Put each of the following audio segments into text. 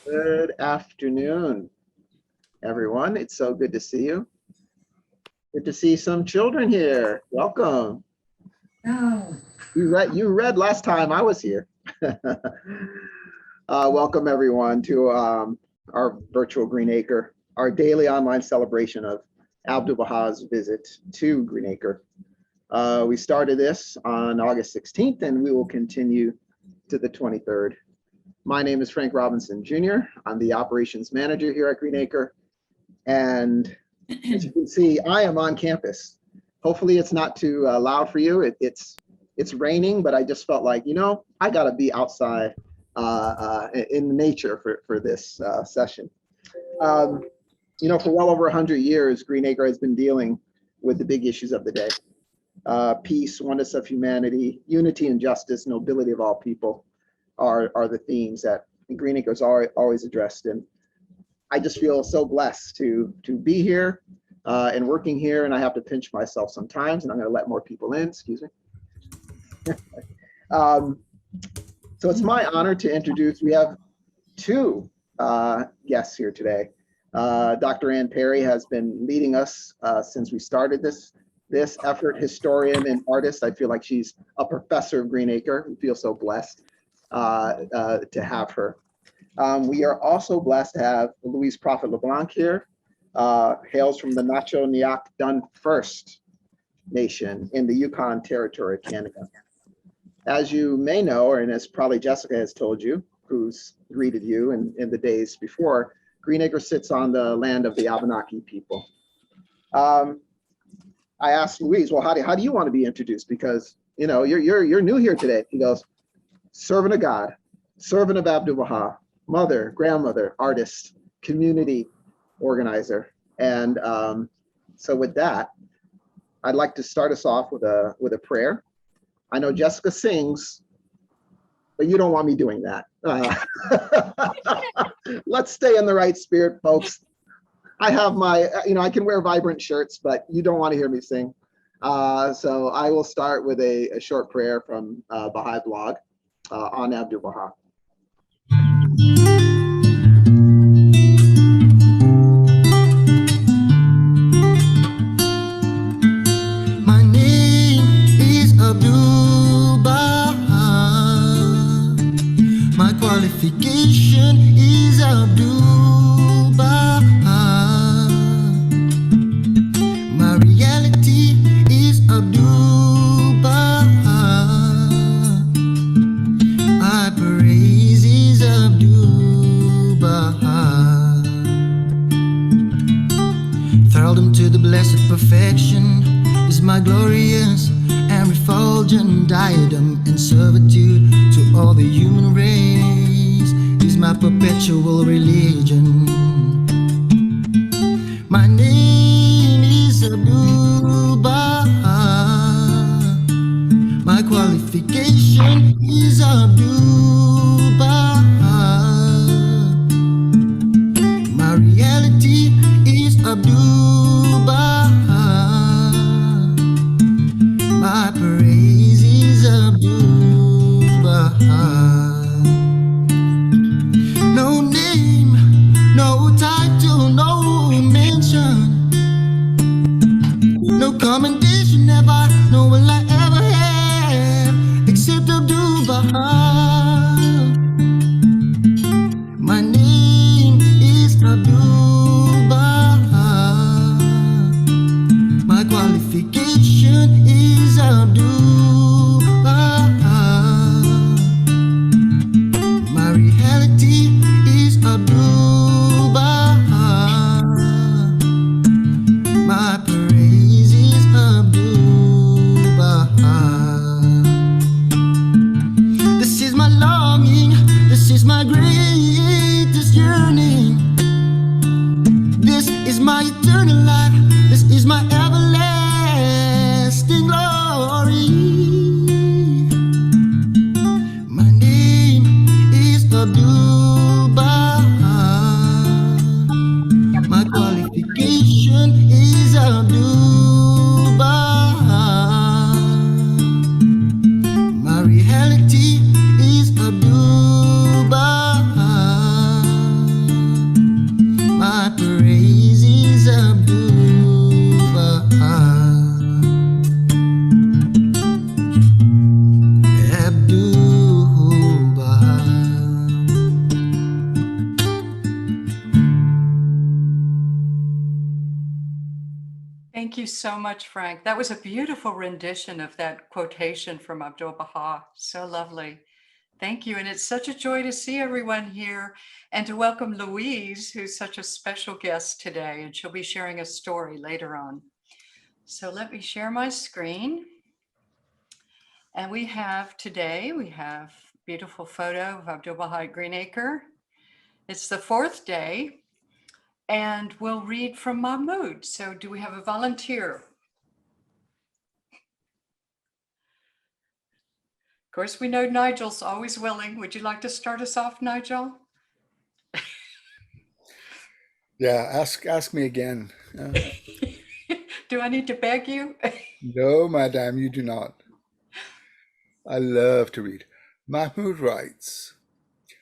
Good afternoon, everyone. It's so good to see you. Good to see some children here. Welcome. Oh. You read last time I was here. Welcome everyone to our virtual Green Acre, our daily online celebration of Abdu'l-Bahá's visit to Green Acre. We started this on August 16th and we will continue to the 23rd. My name is Frank Robinson Jr. I'm the operations manager here at Green Acre. And as you can see, I am on campus. Hopefully it's not too loud for you. It's raining, but I just felt like, I gotta be outside in nature for this session. For well over 100 years, Green Acre has been dealing with the big issues of the day. Peace, oneness of humanity, unity and justice, nobility of all people are the themes that Green Acre is always addressed. And I just feel so blessed to be here and working here, and I have to pinch myself sometimes, and I'm gonna let more people in, excuse me. So it's my honor to introduce, we have two guests here today. Dr. Ann Perry has been leading us since we started this effort, historian and artist. I feel like she's a professor of Green Acre. We feel so blessed to have her. We are also blessed to have Louise Prophet LeBlanc here, hails from the Nacho Nyack Dun First Nation in the Yukon Territory of Canada. As you may know, and as probably Jessica has told you, who's greeted you in the days before, Green Acre sits on the land of the Abenaki people. I asked Louise, well, how do you want to be introduced? Because you're new here today. He goes, servant of God, servant of Abdu'l-Bahá, mother, grandmother, artist, community organizer. And so with that, I'd like to start us off with a prayer. I know Jessica sings, but you don't want me doing that. Let's stay in the right spirit, folks. I have my, I can wear vibrant shirts, but you don't want to hear me sing. So I will start with a short prayer from Bahá'í blog on Abdu'l-Bahá. My name is Abdu'l-Bahá. My qualification is Abdu'l-Bahá. My reality is Abdu'l-Bahá. My praise is Abdu'l-Bahá. Thraldom to the blessed perfection is my glorious and refulgent diadem, and servitude to all the human race is my perpetual religion. My name is Abdu'l-Bahá. My qualification is Abdu'l-Bahá. My reality is Abdu'l-Bahá. My praise is Abdu'l-Bahá. No name, no title, no mention, no commendation have I, no will I ever have, except Abdu'l-Bahá. My name is Abdu'l-Bahá. My qualification is Abdu'l-Bahá. Thank you so much, Frank. That was a beautiful rendition of that quotation from Abdu'l-Bahá. So lovely. Thank you. And it's such a joy to see everyone here and to welcome Louise, who's such a special guest today, and she'll be sharing a story later on. So let me share my screen. And we have a beautiful photo of Abdu'l-Bahá at Greenacre. It's the fourth day, and we'll read from Mahmoud. So do we have a volunteer? Of course, we know Nigel's always willing. Would you like to start us off, Nigel? Yeah, ask me again. Do I need to beg you? No, madame, you do not. I love to read. Mahmoud writes,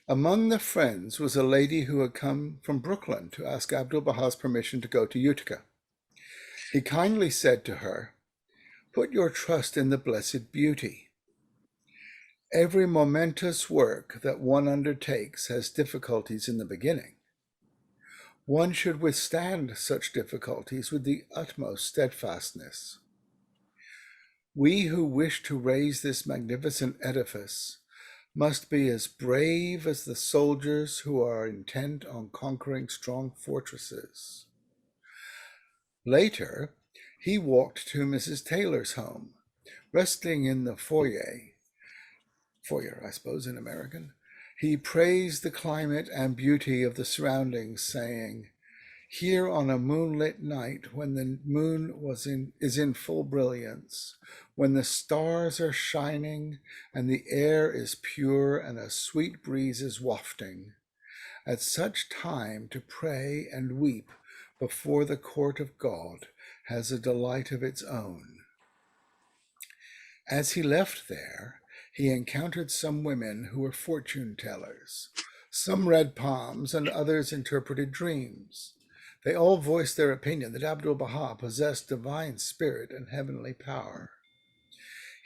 among the friends was a lady who had come from Brooklyn to ask Abdu'l-Bahá's permission to go to Utica. He kindly said to her, put your trust in the blessed beauty. Every momentous work that one undertakes has difficulties in the beginning. One should withstand such difficulties with the utmost steadfastness. We who wish to raise this magnificent edifice must be as brave as the soldiers who are intent on conquering strong fortresses. Later, he walked to Mrs. Taylor's home, resting in the foyer, I suppose in American. He praised the climate and beauty of the surroundings, saying, here on a moonlit night, when the moon is in full brilliance, when the stars are shining and the air is pure and a sweet breeze is wafting, at such time to pray and weep before the court of God has a delight of its own. As he left there, he encountered some women who were fortune tellers. Some read palms and others interpreted dreams. They all voiced their opinion that Abdu'l-Bahá possessed divine spirit and heavenly power.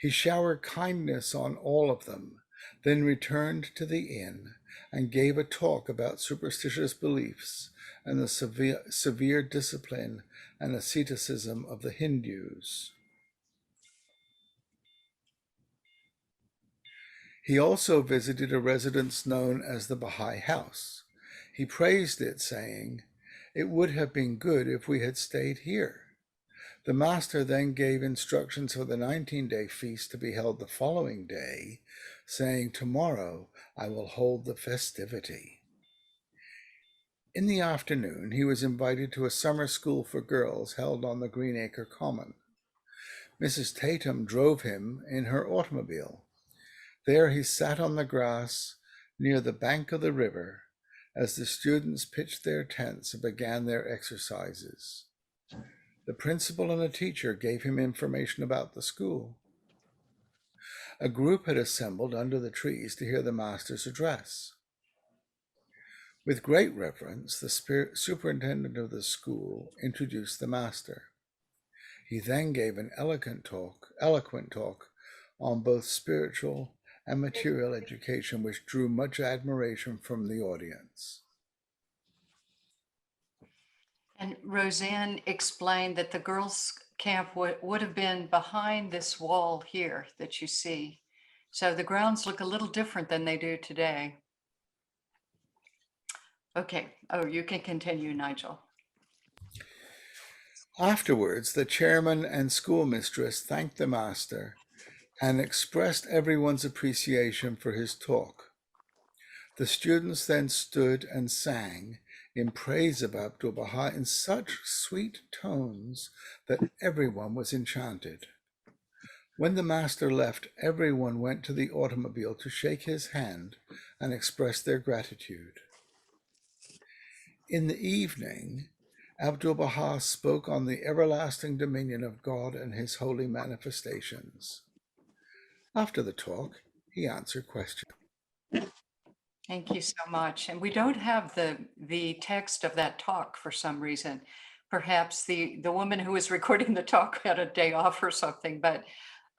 He showered kindness on all of them, then returned to the inn and gave a talk about superstitious beliefs and the severe discipline and asceticism of the Hindus. He also visited a residence known as the Bahá'í House. He praised it, saying, it would have been good if we had stayed here. The master then gave instructions for the 19-day feast to be held the following day, saying, tomorrow I will hold the festivity. In the afternoon, he was invited to a summer school for girls held on the Greenacre Common. Mrs. Tatum drove him in her automobile. There he sat on the grass near the bank of the river as the students pitched their tents and began their exercises. The principal and a teacher gave him information about the school. A group had assembled under the trees to hear the master's address. With great reverence, the superintendent of the school introduced the master. He then gave an eloquent talk on both spiritual and material education, which drew much admiration from the audience. And Roseanne explained that the girls' camp would have been behind this wall here that you see. So the grounds look a little different than they do today. Okay, oh, you can continue, Nigel. Afterwards, the chairman and schoolmistress thanked the master and expressed everyone's appreciation for his talk. The students then stood and sang in praise of Abdu'l-Bahá in such sweet tones that everyone was enchanted. When the master left, everyone went to the automobile to shake his hand and express their gratitude. In the evening, Abdu'l-Bahá spoke on the everlasting dominion of God and his holy manifestations. After the talk, he answered questions. Thank you so much. And we don't have the text of that talk for some reason. Perhaps the woman who was recording the talk had a day off or something, but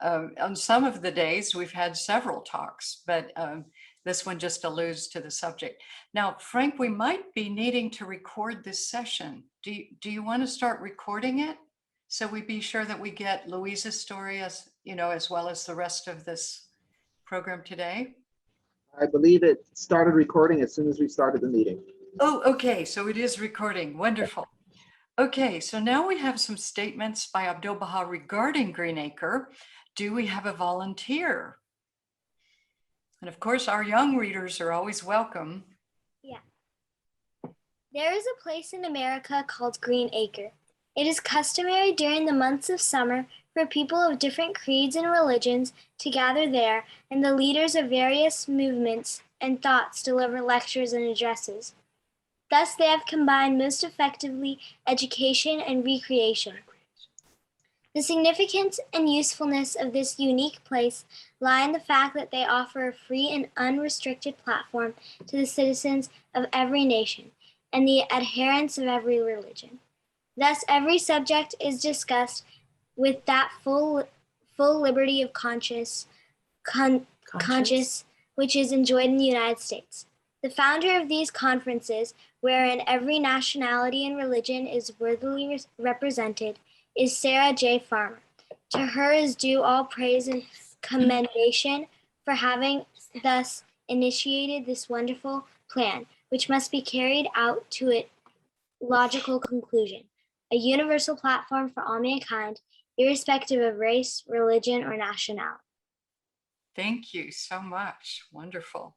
on some of the days we've had several talks, but this one just alludes to the subject. Now, Frank, we might be needing to record this session. Do you want to start recording it So we be sure that we get Louise's story as, as well as the rest of this program today. I believe it started recording as soon as we started the meeting. Oh, okay. So it is recording. Wonderful. Okay, so now we have some statements by Abdu'l-Bahá regarding Greenacre. Do we have a volunteer? And of course, our young readers are always welcome. Yeah. There is a place in America called Greenacre. It is customary during the months of summer for people of different creeds and religions to gather there, and the leaders of various movements and thoughts deliver lectures and addresses. Thus, they have combined most effectively education and recreation. The significance and usefulness of this unique place lie in the fact that they offer a free and unrestricted platform to the citizens of every nation and the adherents of every religion. Thus, every subject is discussed with that full liberty of conscience which is enjoyed in the United States. The founder of these conferences, wherein every nationality and religion is worthily represented, is Sarah J. Farmer. To her is due all praise and commendation for having thus initiated this wonderful plan, which must be carried out to its logical conclusion, a universal platform for all mankind, irrespective of race, religion, or nationality. Thank you so much. Wonderful.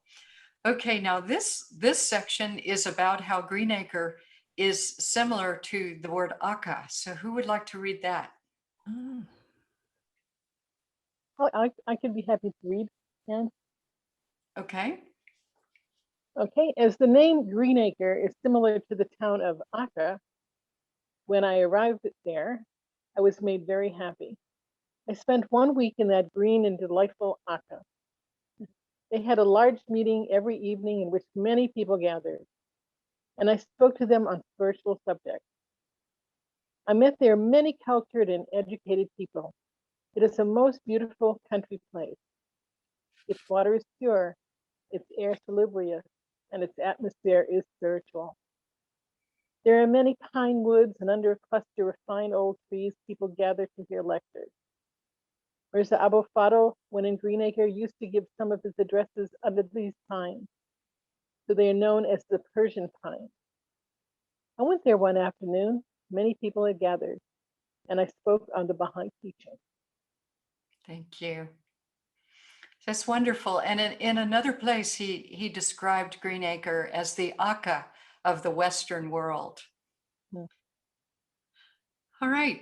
Okay, now this section is about how Greenacre is similar to the word Acca. So who would like to read that? Oh, I could be happy to read. Yeah. Okay. Okay, as the name Greenacre is similar to the town of Acca, when I arrived there, I was made very happy. I spent 1 week in that green and delightful Acca. They had a large meeting every evening in which many people gathered, and I spoke to them on spiritual subjects. I met there many cultured and educated people. It is a most beautiful country place. Its water is pure, its air salubrious, and its atmosphere is spiritual. There are many pine woods, and under a cluster of fine old trees, people gather to hear lectures. Mirza Abu Fadl, when in Greenacre, used to give some of his addresses under these pines, so they are known as the Persian pines. I went there one afternoon. Many people had gathered, and I spoke on the Bahá'í teaching. Thank you. That's wonderful. And in another place, he described Greenacre as the Acca of the Western world. All right.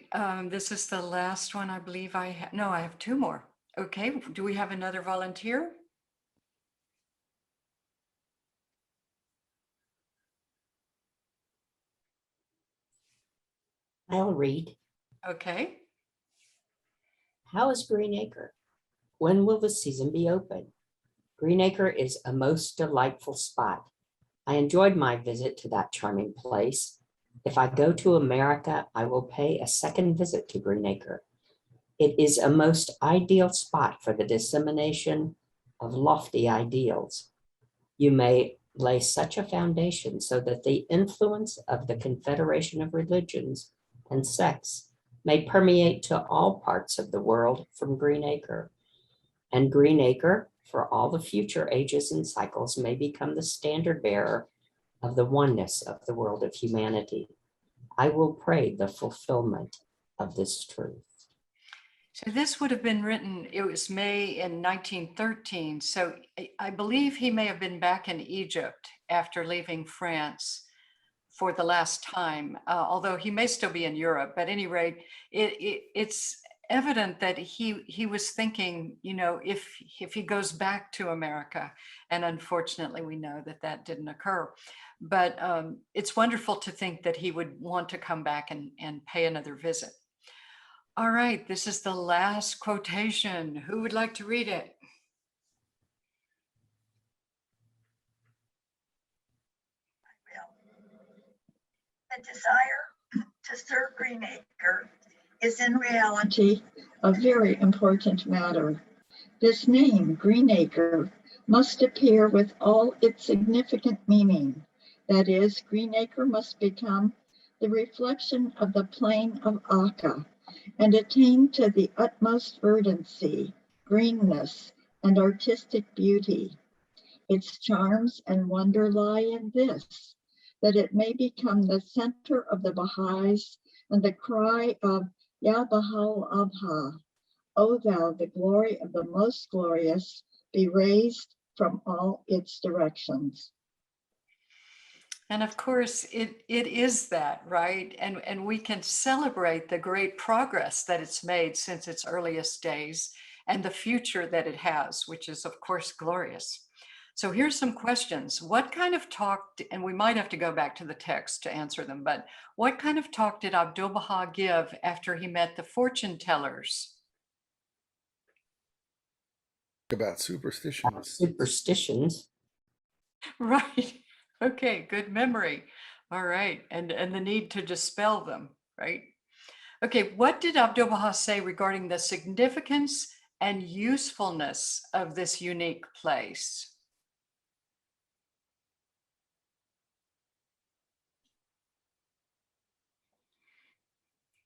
This is the last one I believe I have. No, I have two more. Okay. Do we have another volunteer? I'll read. Okay. How is Greenacre? When will the season be open? Greenacre is a most delightful spot. I enjoyed my visit to that charming place. If I go to America, I will pay a second visit to Greenacre. It is a most ideal spot for the dissemination of lofty ideals. You may lay such a foundation so that the influence of the Confederation of Religions and Sects may permeate to all parts of the world from Greenacre. And Greenacre, for all the future ages and cycles, may become the standard bearer of the oneness of the world of humanity. I will pray the fulfillment of this truth. So this would have been written, it was May in 1913. So I believe he may have been back in Egypt after leaving France for the last time, although he may still be in Europe. But at any rate, it's evident that he was thinking, if he goes back to America, and unfortunately we know that didn't occur. But it's wonderful to think that he would want to come back and pay another visit. All right, this is the last quotation. Who would like to read it? The desire to serve Greenacre is in reality a very important matter. This name, Greenacre, must appear with all its significant meaning. That is, Greenacre must become the reflection of the plain of Acca, and attain to the utmost verdancy, greenness, and artistic beauty. Its charms and wonder lie in this, that it may become the center of the Bahá'ís and the cry of Ya Bahá'u'l-Abhá, O thou, the glory of the most glorious, be raised from all its directions. And of course, it is that, right? And we can celebrate the great progress that it's made since its earliest days and the future that it has, which is, of course, glorious. So here's some questions. What kind of talk, and we might have to go back to the text to answer them, but what kind of talk did Abdu'l-Bahá give after he met the fortune tellers? About superstitions. Superstitions. Right. Okay, good memory. All right. And the need to dispel them, right? Okay, what did Abdu'l-Bahá say regarding the significance and usefulness of this unique place?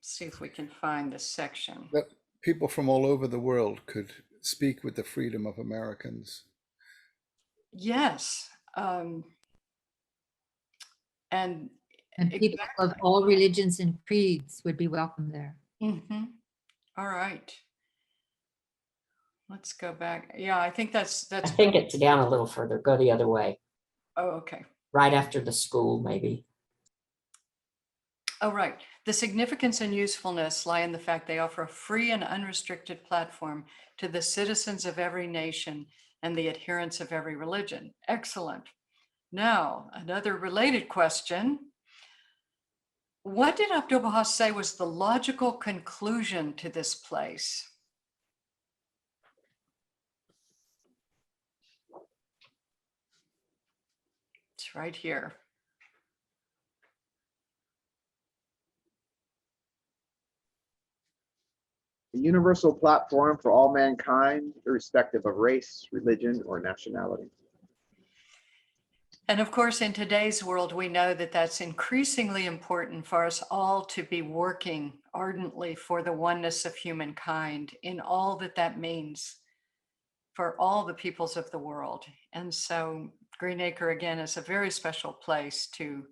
See if we can find this section. That people from all over the world could speak with the freedom of Americans. Yes. And people of all religions and creeds would be welcome there. All right. Let's go back. Yeah, I think that's I think it's down a little further. Go the other way. Oh, okay. Right after the school, maybe. Oh, right. The significance and usefulness lie in the fact they offer a free and unrestricted platform to the citizens of every nation and the adherents of every religion. Excellent. Now, another related question. What did Abdu'l-Bahá say was the logical conclusion to this place? It's right here. A universal platform for all mankind, irrespective of race, religion, or nationality. And of course, in today's world, we know that that's increasingly important for us all to be working ardently for the oneness of humankind in all that that means for all the peoples of the world. And so Greenacre, again, is a very special place to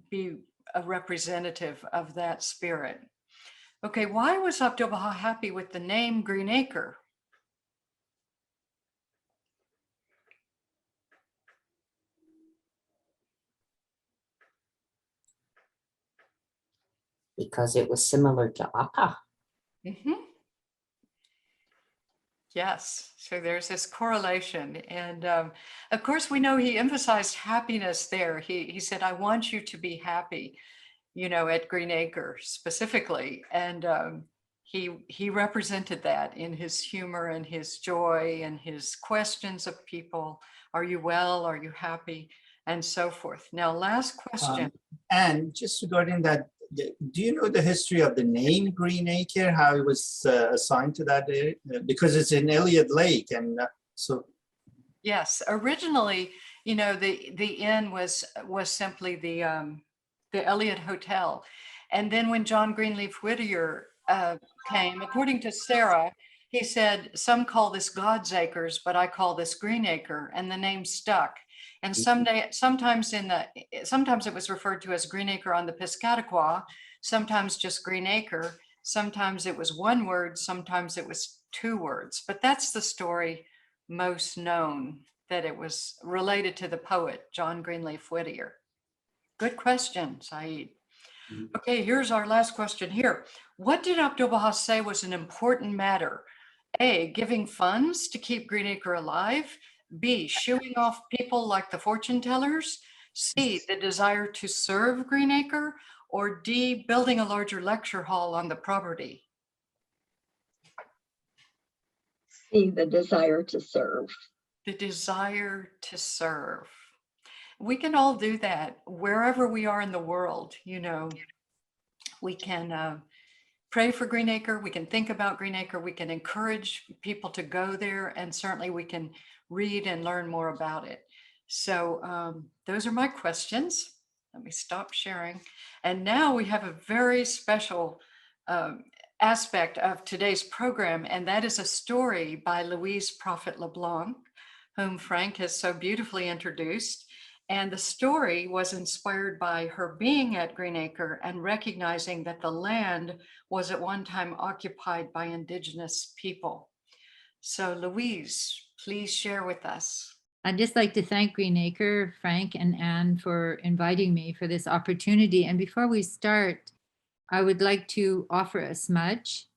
be a representative of that spirit. Okay, why was Abdu'l-Bahá happy with the name Greenacre? Because it was similar to Acca. Yes, so there's this correlation. And of course, we know he emphasized happiness there. He said, I want you to be happy, you know, at Greenacre specifically. And he represented that in his humor and his joy and his questions of people. Are you well? Are you happy? And so forth. Now, last question. And just regarding that, do you know the history of the name Greenacre, how it was assigned to that area? Because it's in Elliott Lake, and so. Yes, originally, you know, the inn was simply the Elliott Hotel, and then when John Greenleaf Whittier came, according to Sarah, he said, "Some call this God's Acres, but I call this Greenacre," and the name stuck. And sometimes it was referred to as Greenacre on the Piscataqua, sometimes just Greenacre, sometimes it was one word, sometimes it was two words. But that's the story most known, that it was related to the poet, John Greenleaf Whittier. Good question, Saeed. Okay, here's our last question here. What did Abdu'l-Bahá say was an important matter? A, giving funds to keep Greenacre alive. B, shooing off people like the fortune tellers. C, the desire to serve Greenacre. Or D, building a larger lecture hall on the property. C, the desire to serve. The desire to serve. We can all do that wherever we are in the world. You know, we can pray for Greenacre, we can think about Greenacre, we can encourage people to go there, and certainly we can read and learn more about it. So those are my questions. Let me stop sharing. And now we have a very special aspect of today's program, and that is a story by Louise Prophet LeBlanc, whom Frank has so beautifully introduced. And the story was inspired by her being at Greenacre and recognizing that the land was at one time occupied by Indigenous people. So Louise, please share with us. I'd just like to thank Greenacre, Frank, and Anne for inviting me for this opportunity. And before we start, I would like to offer a smudge.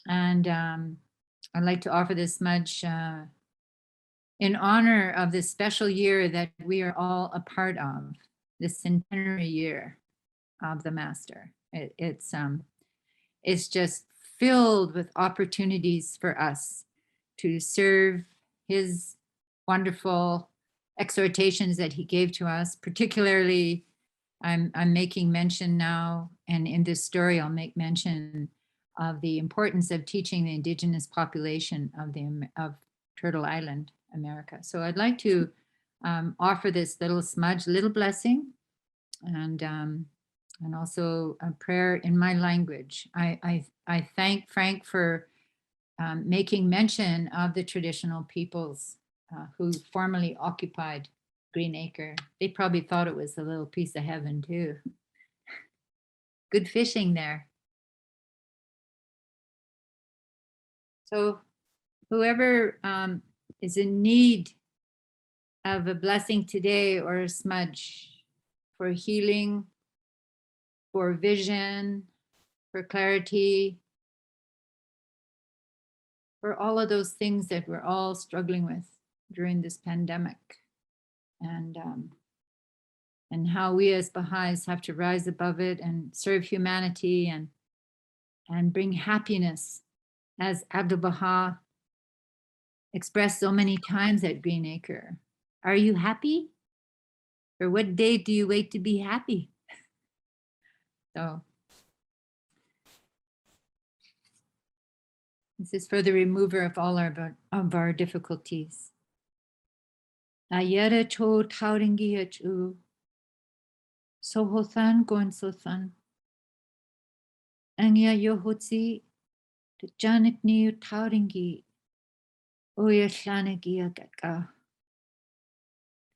And I'd like to offer this smudge in honor of this special year that we are all a part of, this centenary year of the Master. It's just filled with opportunities for us to serve his wonderful exhortations that he gave to us. Particularly, I'm making mention now, and in this story I'll make mention of the importance of teaching the Indigenous population of Turtle Island, America. So I'd like to offer this little smudge, little blessing, and also a prayer in my language. I thank Frank for making mention of the traditional peoples who formerly occupied Greenacre. They probably thought it was a little piece of heaven too. Good fishing there. So whoever is in need of a blessing today or a smudge for healing, for vision, for clarity, for all of those things that we're all struggling with during this pandemic, and how we as Baha'is have to rise above it and serve humanity and bring happiness, as Abdu'l-Bahá expressed so many times at Greenacre. Are you happy? Or what day do you wait to be happy? So this is for the remover of all our difficulties. Ayera cho tauringi chu sohothan gon sothan. Anya yohotsi the janik ni tauringi oya shanagi agaka.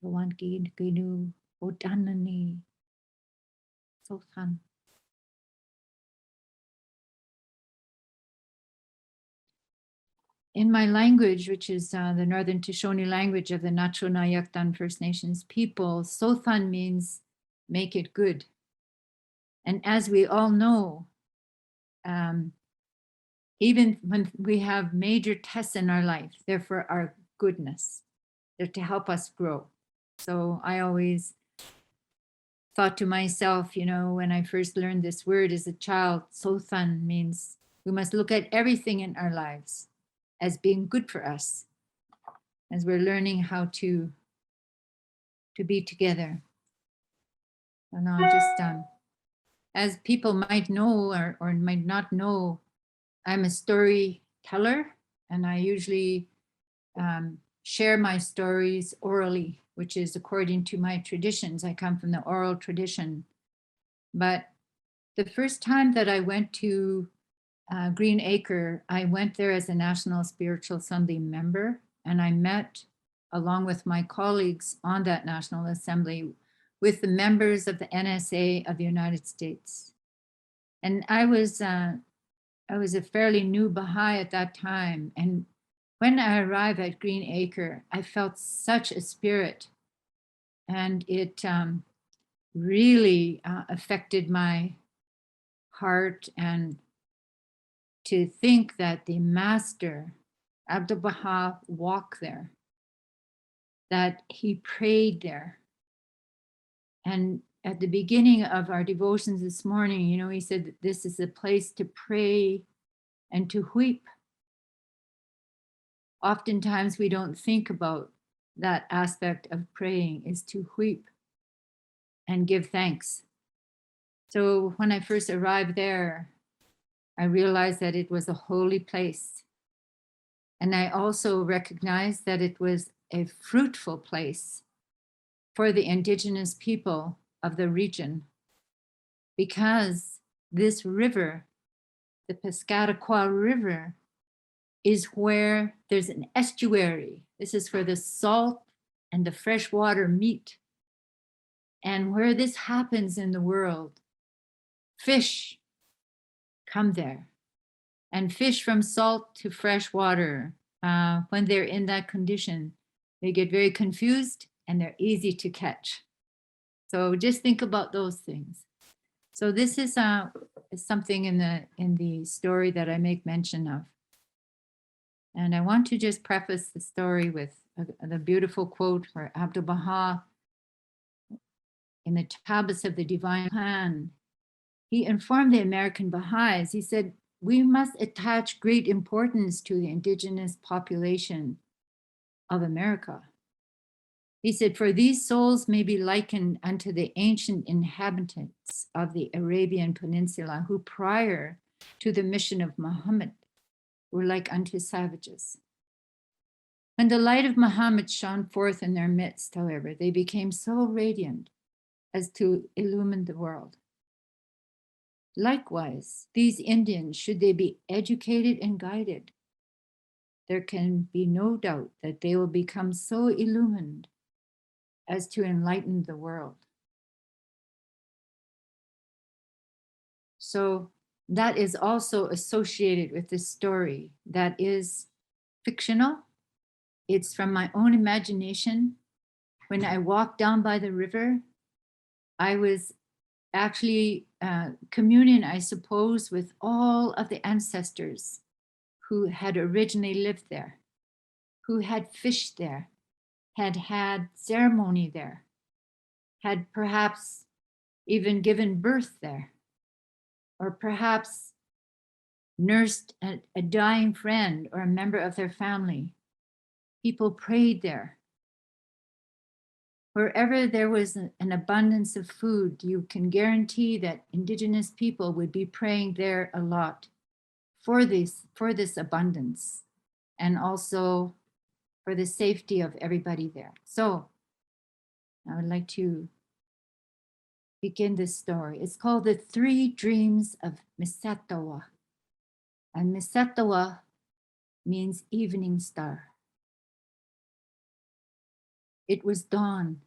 Wanki ginu odanani sothan. In my language, which is the Northern Shoshone language of the Na-Cho-Na-Yaktan First Nations people, Sothan means make it good. And as we all know, even when we have major tests in our life, they're for our goodness. They're to help us grow. So I always thought to myself, when I first learned this word as a child, Sothan means we must look at everything in our lives as being good for us, as we're learning how to be together. So now just, as people might know or might not know, I'm a storyteller, and I usually share my stories orally, which is according to my traditions. I come from the oral tradition. But the first time that I went to Greenacre, I went there as a National Spiritual Assembly member, and I met, along with my colleagues on that National Assembly, with the members of the NSA of the United States. And I was a fairly new Baha'i at that time, and when I arrived at Greenacre, I felt such a spirit, and it really affected my heart. And to think that the Master, Abdu'l-Bahá, walked there, that he prayed there. And at the beginning of our devotions this morning, he said that this is a place to pray and to weep. Oftentimes we don't think about that aspect of praying, is to weep and give thanks. So when I first arrived there, I realized that it was a holy place. And I also recognized that it was a fruitful place for the Indigenous people of the region, because this river the Piscataqua River is where there's an estuary. This is where the salt and the fresh water meet. And where this happens in the world, fish come there. And fish from salt to fresh water, when they're in that condition, they get very confused and they're easy to catch. So just think about those things. So this is something in the story that I make mention of. And I want to just preface the story with the beautiful quote where Abdu'l-Bahá, in the Tablets of the Divine Plan, he informed the American Baha'is, he said, we must attach great importance to the indigenous population of America. He said, for these souls may be likened unto the ancient inhabitants of the Arabian Peninsula, who prior to the mission of Muhammad were like unto savages. When the light of Muhammad shone forth in their midst, however, they became so radiant as to illumine the world. Likewise, these Indians, should they be educated and guided, there can be no doubt that they will become so illumined as to enlighten the world. So that is also associated with this story that is fictional. It's from my own imagination. When I walked down by the river, I was actually communion, I suppose, with all of the ancestors who had originally lived there, who had fished there, had had ceremony there, had perhaps even given birth there, or perhaps nursed a dying friend or a member of their family. People prayed there. Wherever there was an abundance of food, you can guarantee that indigenous people would be praying there a lot for this abundance, and also for the safety of everybody there. So I would like to begin this story. It's called The Three Dreams of Misatawa. And Misatawa means evening star. It was dawn.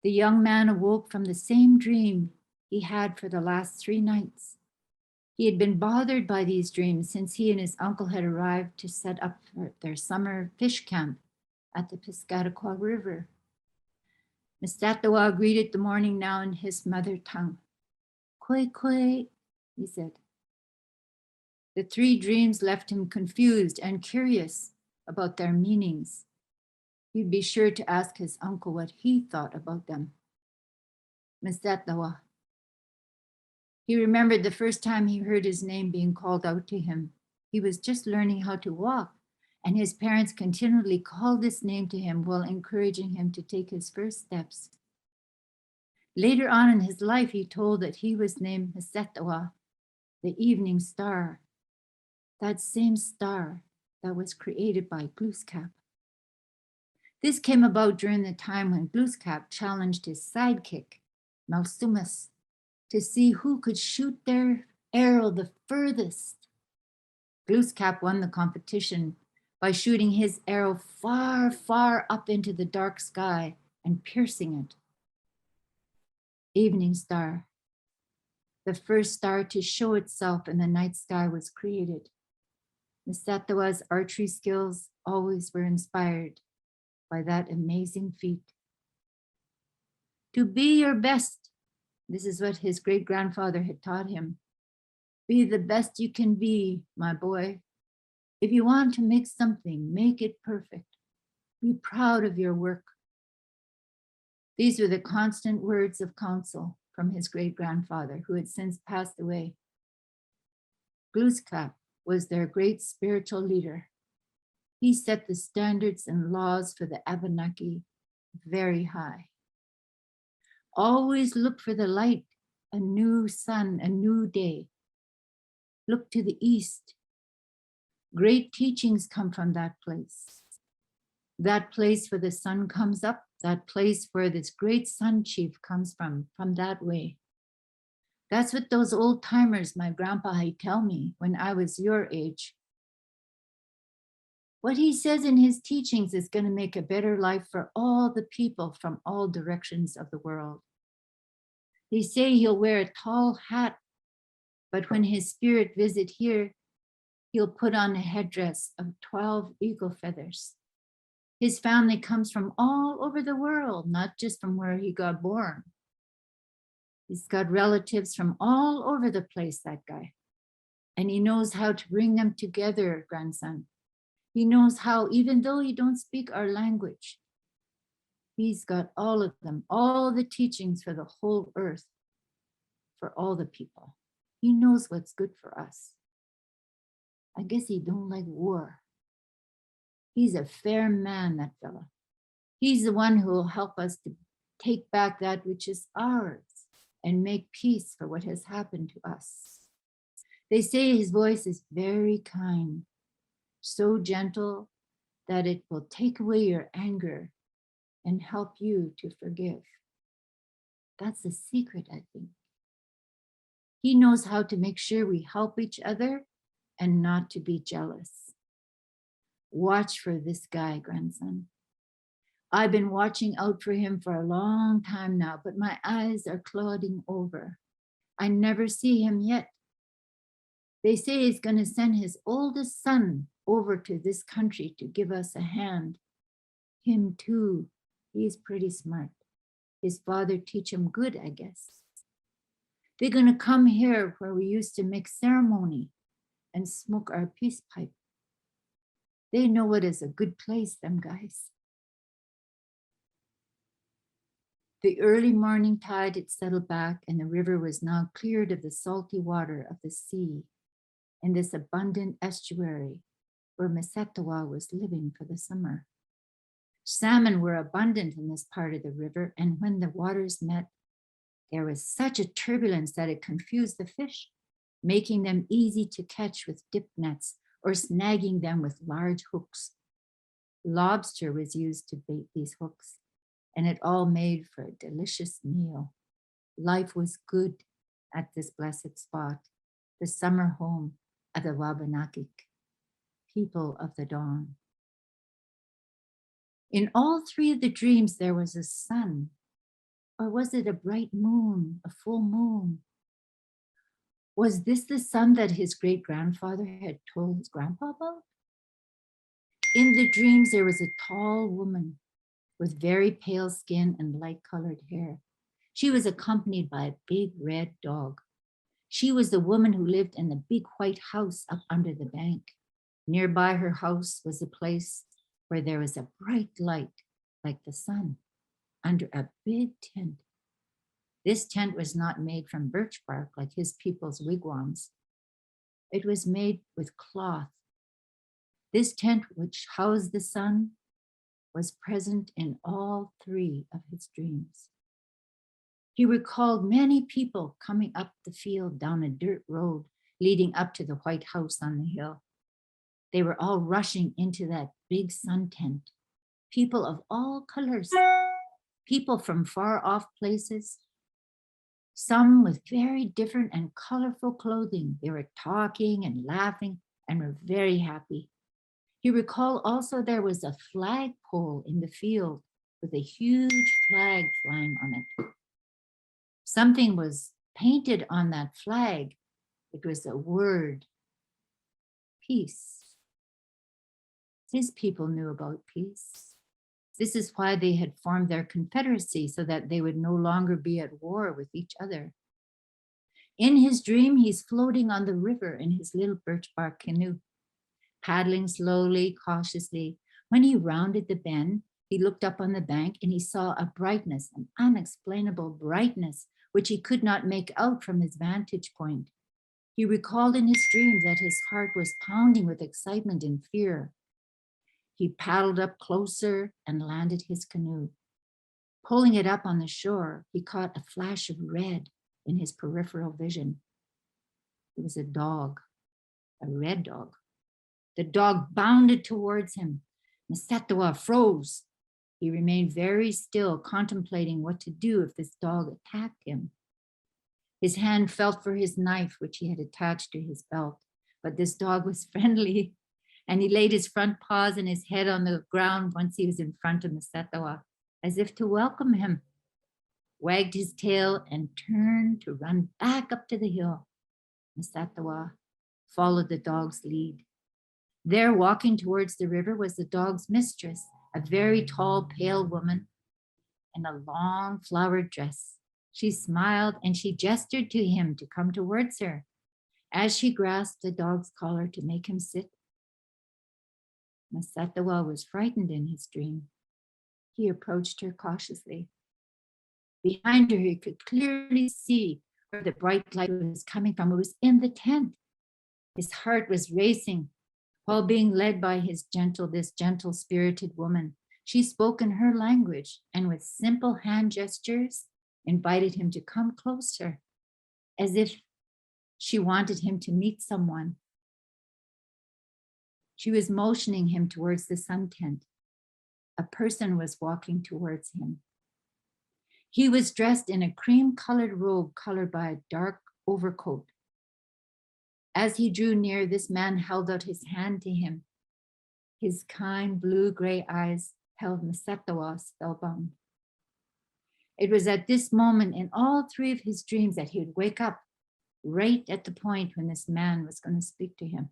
The young man awoke from the same dream he had for the last 3 nights. He had been bothered by these dreams since he and his uncle had arrived to set up for their summer fish camp at the Piscataqua River. Misatawa greeted the morning now in his mother tongue. Kwe kwe, he said. The 3 dreams left him confused and curious about their meanings. He'd be sure to ask his uncle what he thought about them. Misatawa. He remembered the first time he heard his name being called out to him. He was just learning how to walk, and his parents continually called this name to him while encouraging him to take his first steps. Later on in his life, he told that he was named Misatawa, the evening star, that same star that was created by Glooskap. This came about during the time when Glooskap challenged his sidekick, Malsumas, to see who could shoot their arrow the furthest. Glooskap won the competition by shooting his arrow far, far up into the dark sky and piercing it. Evening star, the first star to show itself in the night sky, was created. Misatawa's archery skills always were inspired by that amazing feat. To be your best, this is what his great-grandfather had taught him. Be the best you can be, my boy. If you want to make something, make it perfect. Be proud of your work. These were the constant words of counsel from his great-grandfather, who had since passed away. Glooskap was their great spiritual leader. He set the standards and laws for the Abenaki very high. Always look for the light, a new sun, a new day. Look to the east. Great teachings come from that place. That place where the sun comes up, that place where this great sun chief comes from that way. That's what those old timers, my grandpa, he'd tell me when I was your age. What he says in his teachings is going to make a better life for all the people from all directions of the world. They say he'll wear a tall hat, but when his spirit visit here, he'll put on a headdress of 12 eagle feathers. His family comes from all over the world, not just from where he got born. He's got relatives from all over the place, that guy. And he knows how to bring them together, grandson. He knows how, even though he don't speak our language, he's got all of them, all the teachings for the whole earth, for all the people. He knows what's good for us. I guess he don't like war. He's a fair man, that fella. He's the one who will help us to take back that which is ours and make peace for what has happened to us. They say his voice is very kind, so gentle that it will take away your anger and help you to forgive. That's the secret, I think. He knows how to make sure we help each other and not to be jealous. Watch for this guy, grandson. I've been watching out for him for a long time now, but my eyes are clouding over. I never see him yet. They say he's going to send his oldest son over to this country to give us a hand. Him too, he's pretty smart. His father teach him good, I guess. They're going to come here where we used to make ceremony and smoke our peace pipe. They know it is a good place, them guys. The early morning tide had settled back and the river was now cleared of the salty water of the sea in this abundant estuary where Masetawa was living for the summer. Salmon were abundant in this part of the river, and when the waters met, there was such a turbulence that it confused the fish, making them easy to catch with dip nets or snagging them with large hooks. Lobster was used to bait these hooks, and it all made for a delicious meal. Life was good at this blessed spot, the summer home of the Wabanaki, people of the dawn. In all three of the dreams, there was a sun, or was it a bright moon, a full moon? Was this the sun that his great-grandfather had told his grandpa about? In the dreams, there was a tall woman with very pale skin and light-colored hair. She was accompanied by a big red dog. She was the woman who lived in the big white house up under the bank. Nearby her house was a place where there was a bright light like the sun under a big tent. This tent was not made from birch bark like his people's wigwams. It was made with cloth. This tent, which housed the sun, was present in all three of his dreams. He recalled many people coming up the field down a dirt road leading up to the white house on the hill. They were all rushing into that big sun tent. People of all colors, people from far off places, some with very different and colorful clothing. They were talking and laughing and were very happy. He recalled also there was a flagpole in the field with a huge flag flying on it. Something was painted on that flag. It was a word, peace. His people knew about peace. This is why they had formed their confederacy, so that they would no longer be at war with each other. In his dream, he's floating on the river in his little birch bark canoe, paddling slowly, cautiously. When he rounded the bend, he looked up on the bank and he saw a brightness, an unexplainable brightness, which he could not make out from his vantage point. He recalled in his dream that his heart was pounding with excitement and fear. He paddled up closer and landed his canoe. Pulling it up on the shore, he caught a flash of red in his peripheral vision. It was a dog, a red dog. The dog bounded towards him. Masetawa froze. He remained very still, contemplating what to do if this dog attacked him. His hand felt for his knife, which he had attached to his belt, but this dog was friendly, and he laid his front paws and his head on the ground once he was in front of Masatawa, as if to welcome him, wagged his tail and turned to run back up to the hill. Masatawa followed the dog's lead. There, walking towards the river, was the dog's mistress, a very tall, pale woman in a long flowered dress. She smiled and she gestured to him to come towards her as she grasped the dog's collar to make him sit. Masatawa was frightened in his dream. He approached her cautiously. Behind her, he could clearly see where the bright light was coming from. It was in the tent. His heart was racing while being led by this gentle spirited woman. She spoke in her language and with simple hand gestures invited him to come closer, as if she wanted him to meet someone. She was motioning him towards the sun tent. A person was walking towards him. He was dressed in a cream-colored robe colored by a dark overcoat. As he drew near, this man held out his hand to him. His kind blue-gray eyes held Masatawa spellbound. It was at this moment in all three of his dreams that he would wake up right at the point when this man was going to speak to him.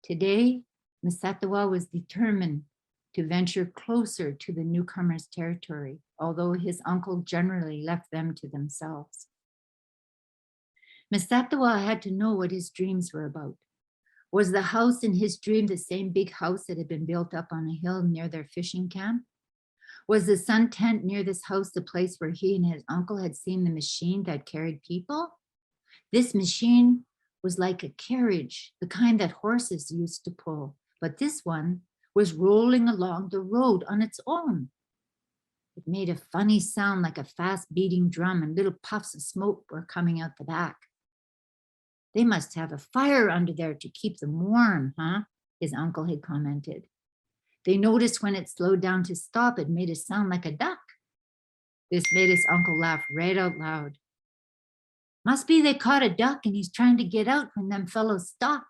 Today, Masatawa was determined to venture closer to the newcomer's territory, although his uncle generally left them to themselves. Masatawa had to know what his dreams were about. Was the house in his dream the same big house that had been built up on a hill near their fishing camp? Was the sun tent near this house the place where he and his uncle had seen the machine that carried people? This machine was like a carriage, the kind that horses used to pull, but this one was rolling along the road on its own. It made a funny sound like a fast beating drum, and little puffs of smoke were coming out the back. They must have a fire under there to keep them warm, huh? His uncle had commented. They noticed when it slowed down to stop, it made a sound like a duck. This made his uncle laugh right out loud. Must be they caught a duck and he's trying to get out when them fellows stop.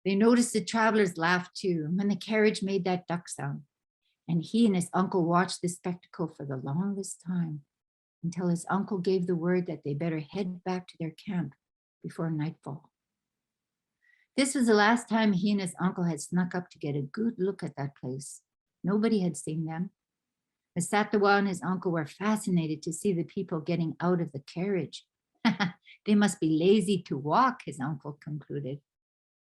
They noticed the travelers laughed too when the carriage made that duck sound. And he and his uncle watched this spectacle for the longest time until his uncle gave the word that they better head back to their camp before nightfall. This was the last time he and his uncle had snuck up to get a good look at that place. Nobody had seen them. Masatawa and his uncle were fascinated to see the people getting out of the carriage. They must be lazy to walk, his uncle concluded.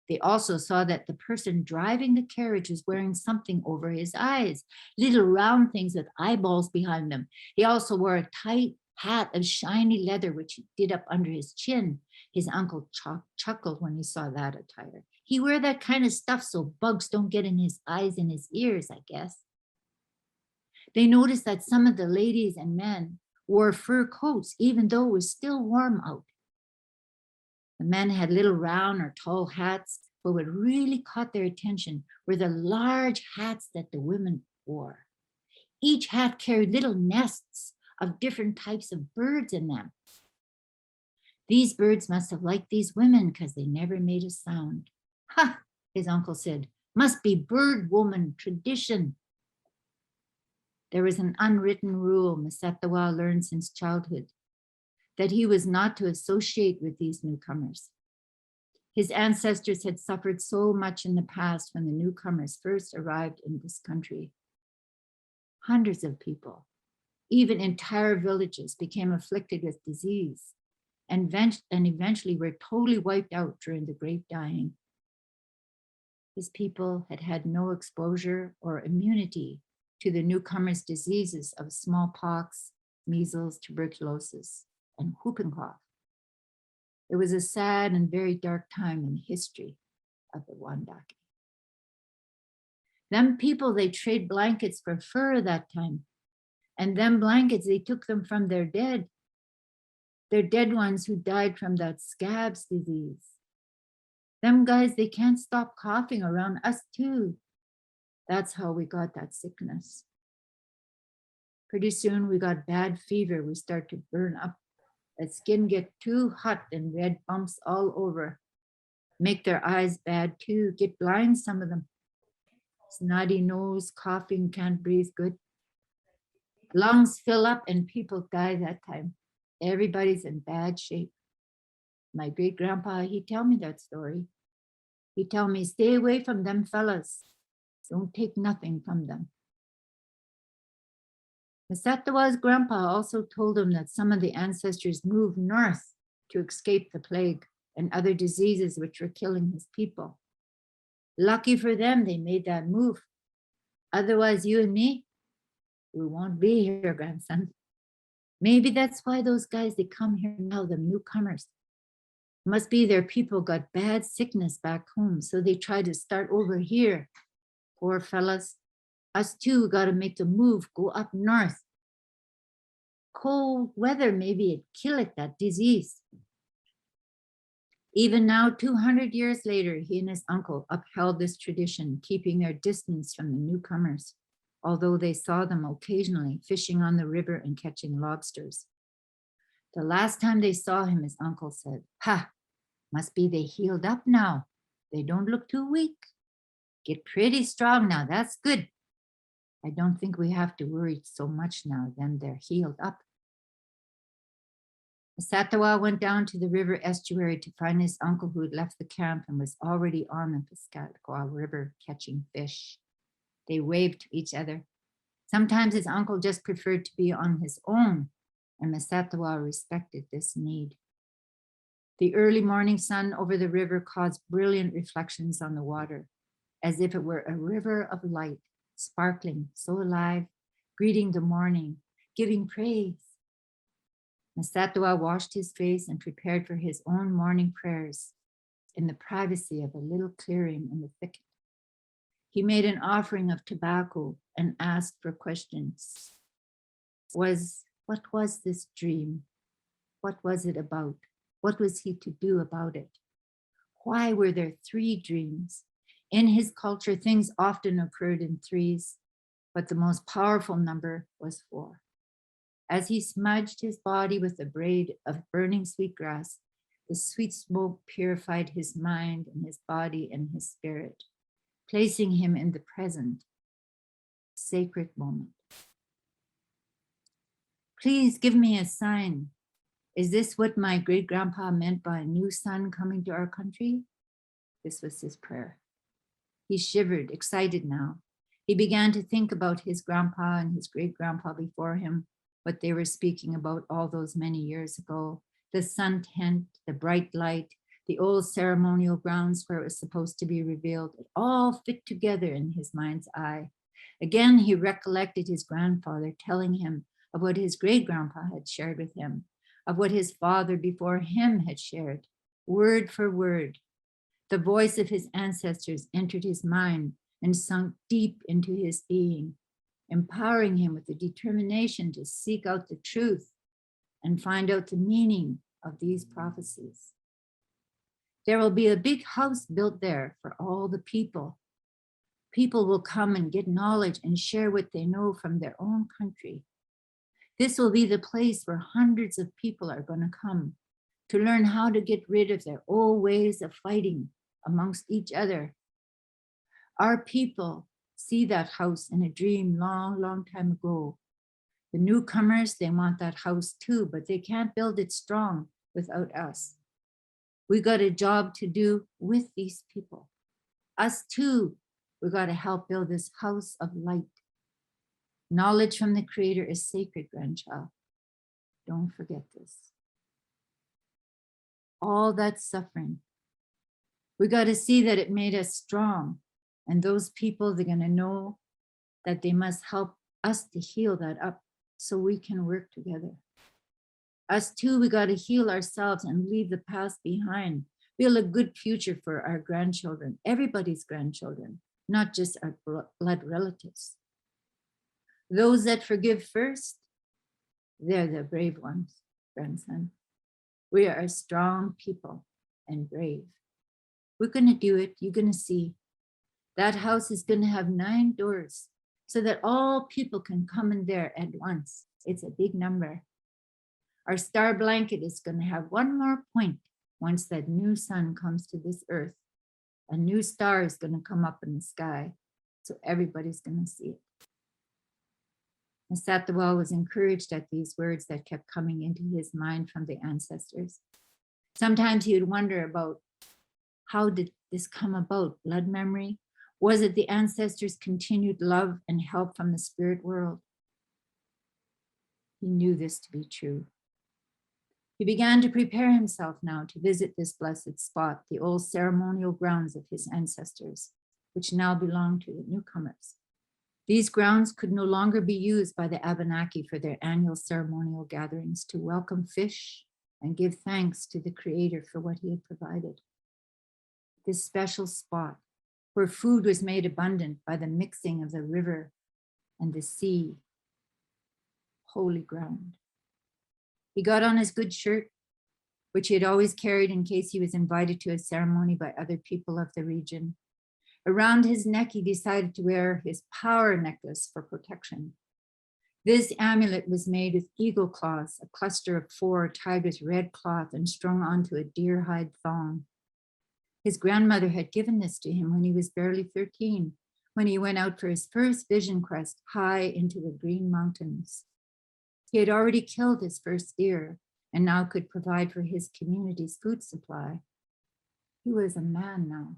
They also saw that the person driving the carriage was wearing something over his eyes, little round things with eyeballs behind them. He also wore a tight hat of shiny leather, which he did up under his chin. His uncle chuckled when he saw that attire. He wore that kind of stuff so bugs don't get in his eyes and his ears, I guess. They noticed that some of the ladies and men wore fur coats, even though it was still warm out. The men had little round or tall hats, but what really caught their attention were the large hats that the women wore. Each hat carried little nests of different types of birds in them. These birds must have liked these women because they never made a sound. Ha, his uncle said, must be bird woman tradition. There was an unwritten rule Masatawa learned since childhood, that he was not to associate with these newcomers. His ancestors had suffered so much in the past when the newcomers first arrived in this country. Hundreds of people, even entire villages, became afflicted with disease and eventually were totally wiped out during the Great Dying. His people had had no exposure or immunity to the newcomers' diseases of smallpox, measles, tuberculosis, and whooping cough. It was a sad and very dark time in the history of the Wandaki. Them people, they trade blankets for fur that time. And them blankets, they took them from their dead ones who died from that scabs disease. Them guys, they can't stop coughing around us too. That's how we got that sickness. Pretty soon we got bad fever. We start to burn up. The skin get too hot and red bumps all over. Make their eyes bad too. Get blind, some of them. Snotty nose, coughing, can't breathe good. Lungs fill up and people die that time. Everybody's in bad shape. My great grandpa, he tell me that story. He tell me, stay away from them fellas. Don't take nothing from them. Masatawa's grandpa also told him that some of the ancestors moved north to escape the plague and other diseases which were killing his people. Lucky for them, they made that move. Otherwise, you and me, we won't be here, grandson. Maybe that's why those guys, they come here now, the newcomers. Must be their people got bad sickness back home, so they try to start over here. Poor fellas. Us too got to make the move, go up north. Cold weather, maybe it kill it, that disease. Even now, 200 years later, he and his uncle upheld this tradition, keeping their distance from the newcomers, although they saw them occasionally fishing on the river and catching lobsters. The last time they saw him, his uncle said, "Ha, must be they healed up now. They don't look too weak. Get pretty strong now, that's good. I don't think we have to worry so much now, then they're healed up." Masatawa went down to the river estuary to find his uncle who had left the camp and was already on the Piscataqua River catching fish. They waved to each other. Sometimes his uncle just preferred to be on his own, and Masatawa respected this need. The early morning sun over the river caused brilliant reflections on the water, as if it were a river of light, sparkling, so alive, greeting the morning, giving praise. Masatawa washed his face and prepared for his own morning prayers in the privacy of a little clearing in the thicket. He made an offering of tobacco and asked for questions. What was this dream? What was it about? What was he to do about it? Why were there 3 dreams? In his culture, things often occurred in 3s, but the most powerful number was 4. As he smudged his body with a braid of burning sweetgrass, the sweet smoke purified his mind and his body and his spirit, placing him in the present, sacred moment. Please give me a sign. Is this what my great-grandpa meant by a new sun coming to our country? This was his prayer. He shivered, excited now. He began to think about his grandpa and his great-grandpa before him, what they were speaking about all those many years ago, the sun tent, the bright light, the old ceremonial grounds where it was supposed to be revealed. It all fit together in his mind's eye. Again, he recollected his grandfather telling him of what his great-grandpa had shared with him, of what his father before him had shared, word for word. The voice of his ancestors entered his mind and sunk deep into his being, empowering him with the determination to seek out the truth and find out the meaning of these prophecies. There will be a big house built there for all the people. People will come and get knowledge and share what they know from their own country. This will be the place where hundreds of people are going to come to learn how to get rid of their old ways of fighting amongst each other. Our people see that house in a dream long, long time ago. The newcomers, they want that house too, but they can't build it strong without us. We got a job to do with these people. Us too, we got to help build this house of light. Knowledge from the Creator is sacred, grandchild. Don't forget this. All that suffering, we got to see that it made us strong. And those people, they're going to know that they must help us to heal that up so we can work together. Us too, we got to heal ourselves and leave the past behind. Build a good future for our grandchildren, everybody's grandchildren, not just our blood relatives. Those that forgive first, they're the brave ones, grandson. We are a strong people and brave. We're going to do it. You're going to see. That house is going to have 9 doors. so that all people can come in there at once. It's a big number. Our star blanket is going to have one more point once that new sun comes to this earth. A new star is going to come up in the sky, so everybody's going to see it. Masatawal was encouraged at these words that kept coming into his mind from the ancestors. Sometimes he would wonder about, how did this come about? Blood memory? Was it the ancestors' continued love and help from the spirit world? He knew this to be true. He began to prepare himself now to visit this blessed spot, the old ceremonial grounds of his ancestors, which now belonged to the newcomers. These grounds could no longer be used by the Abenaki for their annual ceremonial gatherings to welcome fish and give thanks to the Creator for what he had provided. This special spot where food was made abundant by the mixing of the river and the sea, holy ground. He got on his good shirt, which he had always carried in case he was invited to a ceremony by other people of the region. Around his neck, he decided to wear his power necklace for protection. This amulet was made with eagle claws, a cluster of 4 tied with red cloth and strung onto a deer hide thong. His grandmother had given this to him when he was barely 13, when he went out for his first vision quest high into the Green Mountains. He had already killed his first deer and now could provide for his community's food supply. He was a man now.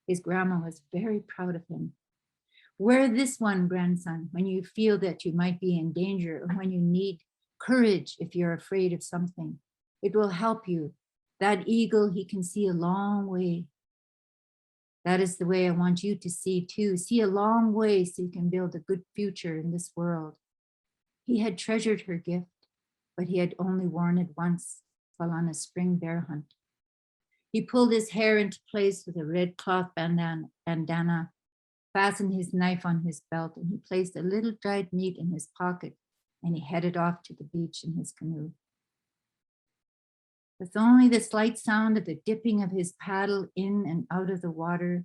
His grandma was very proud of him. Wear this one, grandson, when you feel that you might be in danger or when you need courage if you're afraid of something. It will help you. That eagle, he can see a long way. That is the way I want you to see too. See a long way so you can build a good future in this world. He had treasured her gift, but he had only worn it once while on a spring bear hunt. He pulled his hair into place with a red cloth bandana, fastened his knife on his belt, and he placed a little dried meat in his pocket, and he headed off to the beach in his canoe. With only the slight sound of the dipping of his paddle in and out of the water,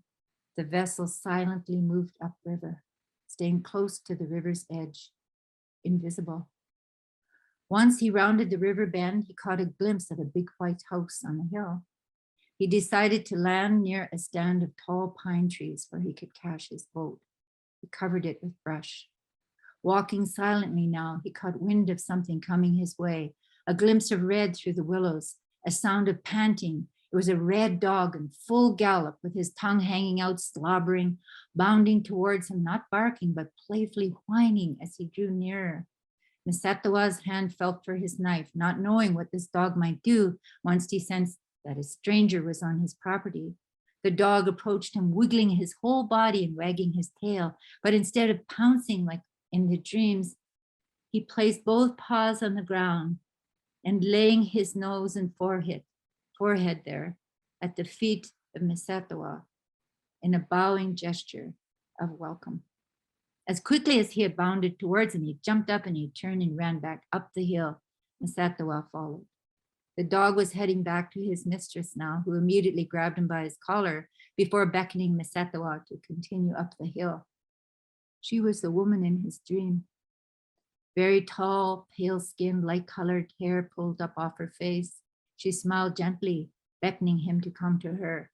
the vessel silently moved upriver, staying close to the river's edge, invisible. Once he rounded the river bend, he caught a glimpse of a big white house on the hill. He decided to land near a stand of tall pine trees where he could cache his boat. He covered it with brush. Walking silently now, he caught wind of something coming his way, a glimpse of red through the willows, a sound of panting. It was a red dog in full gallop with his tongue hanging out, slobbering, bounding towards him, not barking, but playfully whining as he drew nearer. Masatawa's hand felt for his knife, not knowing what this dog might do once he sensed that a stranger was on his property. The dog approached him, wiggling his whole body and wagging his tail, but instead of pouncing like in the dreams, he placed both paws on the ground and laying his nose and forehead there at the feet of Masatawa in a bowing gesture of welcome. As quickly as he had bounded towards him, he jumped up and he turned and ran back up the hill. Masatawa followed. The dog was heading back to his mistress now, who immediately grabbed him by his collar before beckoning Masatawa to continue up the hill. She was the woman in his dream. Very tall, pale-skinned, light-colored hair pulled up off her face. She smiled gently, beckoning him to come to her.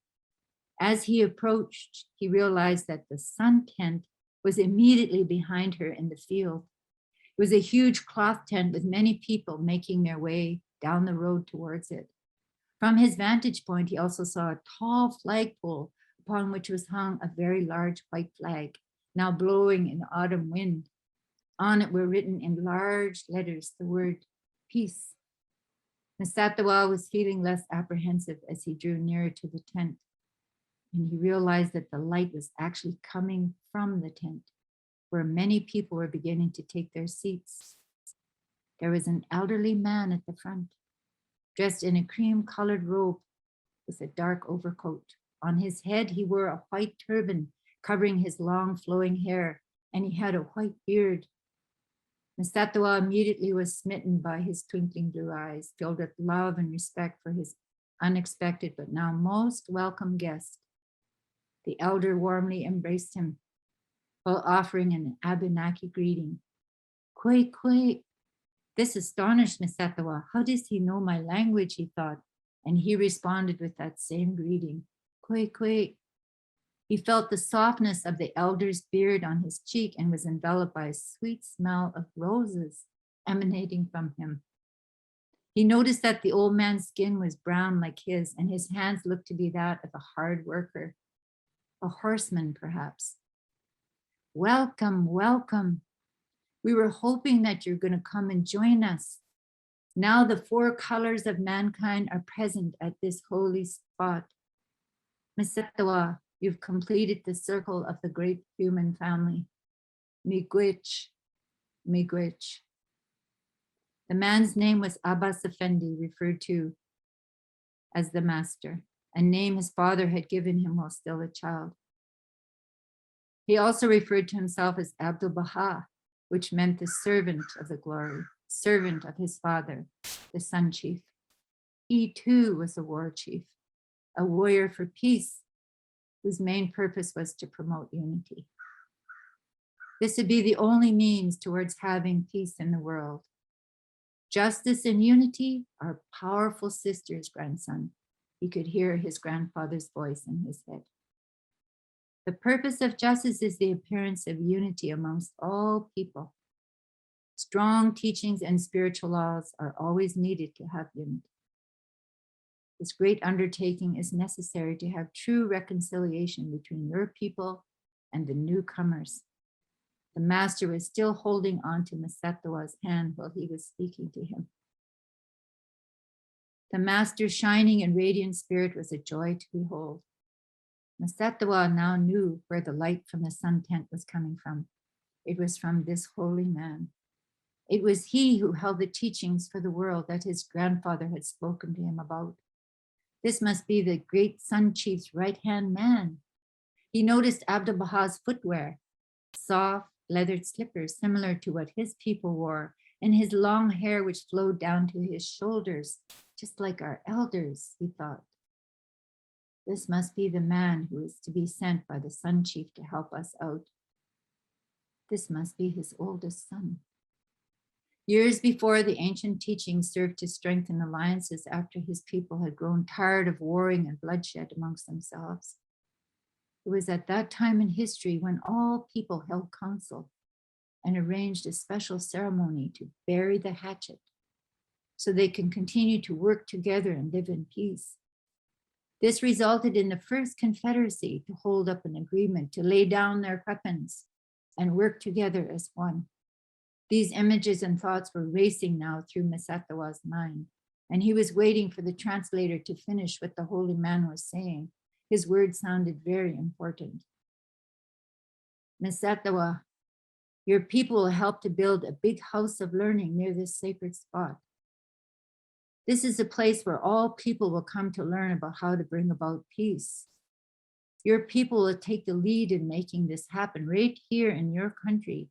As he approached, he realized that the sun tent was immediately behind her in the field. It was a huge cloth tent with many people making their way down the road towards it. From his vantage point, he also saw a tall flagpole upon which was hung a very large white flag, now blowing in the autumn wind. On it were written in large letters the word peace. Masatawa was feeling less apprehensive as he drew nearer to the tent, and he realized that the light was actually coming from the tent, where many people were beginning to take their seats. There was an elderly man at the front, dressed in a cream-colored robe with a dark overcoat. On his head, he wore a white turban covering his long flowing hair, and he had a white beard. Masatawa immediately was smitten by his twinkling blue eyes, filled with love and respect for his unexpected but now most welcome guest. The elder warmly embraced him. while offering an Abenaki greeting. Kwe kwe. This astonished Misatawa. How does he know my language, he thought, and he responded with that same greeting. Kwe kwe. He felt the softness of the elder's beard on his cheek and was enveloped by a sweet smell of roses emanating from him. He noticed that the old man's skin was brown like his, and his hands looked to be that of a hard worker, a horseman perhaps. Welcome, welcome. We were hoping that you're going to come and join us. Now the 4 colors of mankind are present at this holy spot. Misetawa, you've completed the circle of the great human family. Miigwech, miigwech. The man's name was Abbas Effendi, referred to as the master, a name his father had given him while still a child. He also referred to himself as Abdu'l-Bahá, which meant the servant of the glory, servant of his father, the sun chief. He too was a war chief, a warrior for peace, whose main purpose was to promote unity. This would be the only means towards having peace in the world. Justice and unity are powerful sisters, grandson. He could hear his grandfather's voice in his head. The purpose of justice is the appearance of unity amongst all people. Strong teachings and spiritual laws are always needed to have unity. This great undertaking is necessary to have true reconciliation between your people and the newcomers. The master was still holding on to Misetawa's hand while he was speaking to him. The master's shining and radiant spirit was a joy to behold. Misetawa now knew where the light from the sun tent was coming from. It was from this holy man. It was he who held the teachings for the world that his grandfather had spoken to him about. This must be the great sun chief's right-hand man. He noticed Abdu'l-Bahá's footwear, soft leathered slippers similar to what his people wore, and his long hair which flowed down to his shoulders, just like our elders, he thought. This must be the man who is to be sent by the sun chief to help us out. This must be his oldest son. Years before, the ancient teachings served to strengthen alliances after his people had grown tired of warring and bloodshed amongst themselves. It was at that time in history when all people held council and arranged a special ceremony to bury the hatchet so they can continue to work together and live in peace. This resulted in the first confederacy to hold up an agreement to lay down their weapons and work together as one. These images and thoughts were racing now through Misetawa's mind, and he was waiting for the translator to finish what the holy man was saying. His words sounded very important. Misetawa, your people will help to build a big house of learning near this sacred spot. This is a place where all people will come to learn about how to bring about peace. Your people will take the lead in making this happen right here in your country.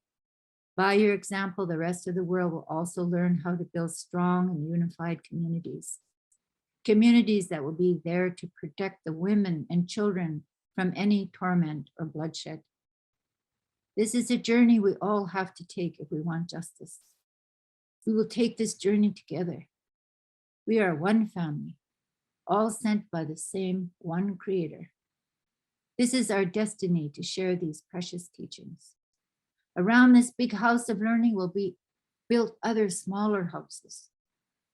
By your example, the rest of the world will also learn how to build strong and unified communities. Communities that will be there to protect the women and children from any torment or bloodshed. This is a journey we all have to take if we want justice. We will take this journey together. We are one family, all sent by the same one creator. This is our destiny to share these precious teachings. Around this big house of learning will be built other smaller houses,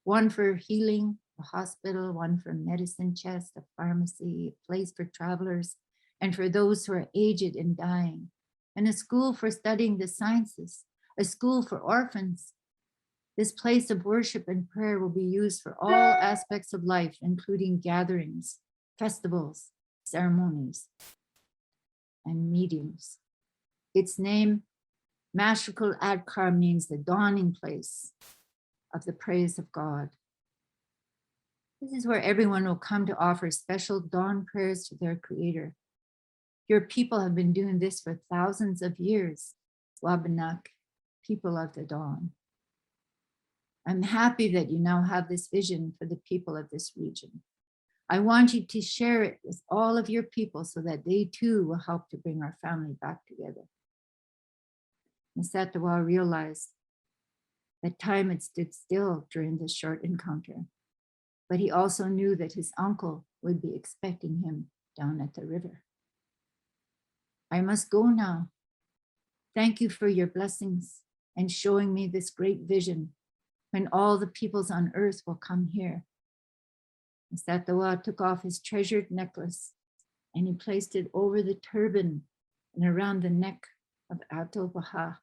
one for healing, a hospital, one for medicine chest, a pharmacy, a place for travelers, and for those who are aged and dying, and a school for studying the sciences, a school for orphans. This place of worship and prayer will be used for all aspects of life, including gatherings, festivals, ceremonies, and meetings. Its name, Acre, means the dawning place of the praise of God. This is where everyone will come to offer special dawn prayers to their creator. Your people have been doing this for thousands of years. Wabanak, people of the dawn. I'm happy that you now have this vision for the people of this region. I want you to share it with all of your people so that they too will help to bring our family back together. Satwa realized that time had stood still during this short encounter, but he also knew that his uncle would be expecting him down at the river. I must go now. Thank you for your blessings and showing me this great vision when all the peoples on earth will come here. Satwa took off his treasured necklace and he placed it over the turban and around the neck of Abdu'l-Bahá.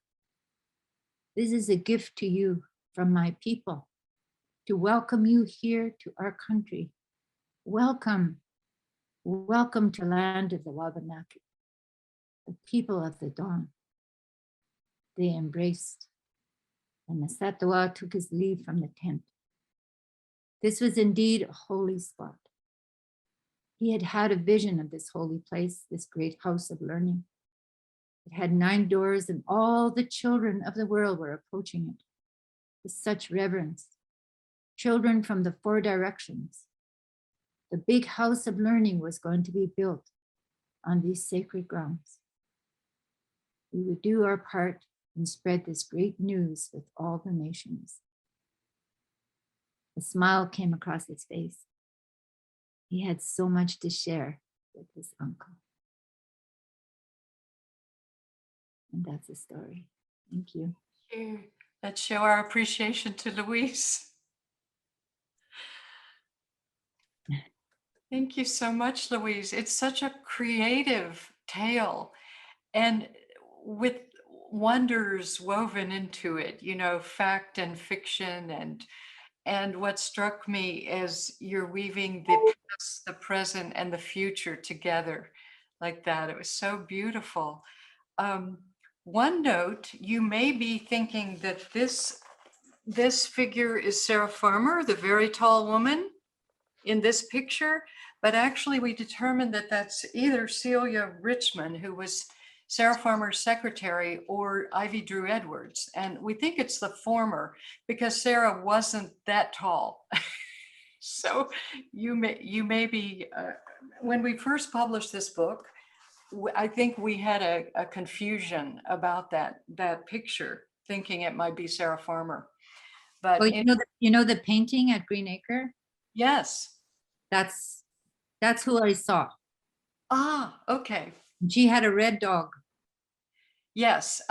This is a gift to you from my people to welcome you here to our country. Welcome, welcome to land of the Wabanaki, the people of the dawn. They embraced, and the Satwa took his leave from the tent. This was indeed a holy spot. He had had a vision of this holy place, this great house of learning. It had 9 doors, and all the children of the world were approaching it with such reverence. Children from the 4 directions. The big house of learning was going to be built on these sacred grounds. We would do our part and spread this great news with all the nations. A smile came across his face. He had so much to share with his uncle. And that's the story. Thank you. Let's show our appreciation to Louise. Thank you so much, Louise. It's such a creative tale and with wonders woven into it, you know, fact and fiction. And what struck me is you're weaving the past, the present, and the future together like that. It was so beautiful. One note, you may be thinking that this figure is Sarah Farmer, the very tall woman in this picture, but actually we determined that that's either Celia Richmond, who was Sarah Farmer's secretary, or Ivy Drew Edwards. And we think it's the former because Sarah wasn't that tall. So you may be, when we first published this book, I think we had a confusion about that picture, thinking it might be Sarah Farmer. But Oh, you know the painting at Green Acre? Yes. That's who I saw. Ah, okay. She had a red dog. Yes,